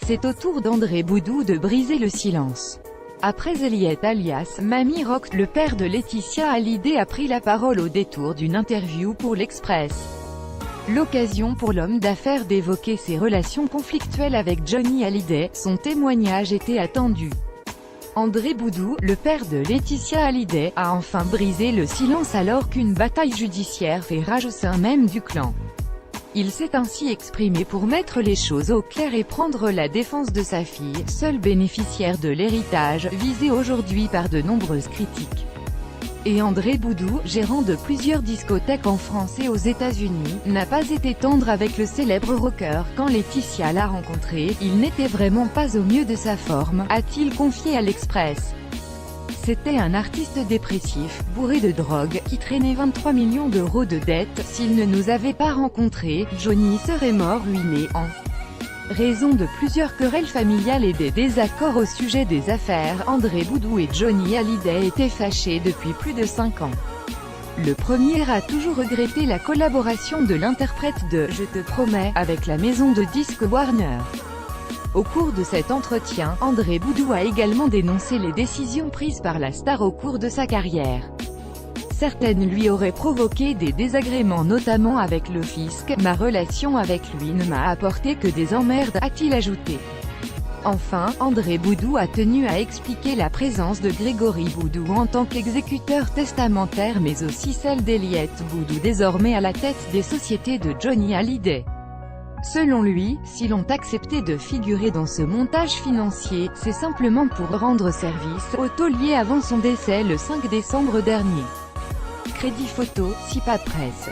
C'est au tour d'André Boudou de briser le silence. Après Elliott alias Mamie Rock, le père de Laetitia Hallyday a pris la parole au détour d'une interview pour l'Express. L'occasion pour l'homme d'affaires d'évoquer ses relations conflictuelles avec Johnny Hallyday, son témoignage était attendu. André Boudou, le père de Laetitia Hallyday, a enfin brisé le silence alors qu'une bataille judiciaire fait rage au sein même du clan. Il s'est ainsi exprimé pour mettre les choses au clair et prendre la défense de sa fille, seule bénéficiaire de l'héritage, visée aujourd'hui par de nombreuses critiques. Et André Boudou, gérant de plusieurs discothèques en France et aux États-Unis, n'a pas été tendre avec le célèbre rocker. Quand Laetitia l'a rencontré, il n'était vraiment pas au mieux de sa forme, a-t-il confié à l'Express. C'était un artiste dépressif, bourré de drogue, qui traînait 23 millions d'euros de dettes. S'il ne nous avait pas rencontrés, Johnny serait mort ruiné en raison de plusieurs querelles familiales et des désaccords au sujet des affaires. André Boudou et Johnny Hallyday étaient fâchés depuis plus de 5 ans. Le premier a toujours regretté la collaboration de l'interprète de « Je te promets » avec la maison de disques Warner. Au cours de cet entretien, André Boudou a également dénoncé les décisions prises par la star au cours de sa carrière. Certaines lui auraient provoqué des désagréments, notamment avec le fisc. « Ma relation avec lui ne m'a apporté que des emmerdes », a-t-il ajouté. Enfin, André Boudou a tenu à expliquer la présence de Grégory Boudou en tant qu'exécuteur testamentaire, mais aussi celle d'Elliott Boudou, désormais à la tête des sociétés de Johnny Hallyday. Selon lui, s'ils ont accepté de figurer dans ce montage financier, c'est simplement pour rendre service au taulier avant son décès le 5 décembre dernier. Crédit photo, Sipa Presse.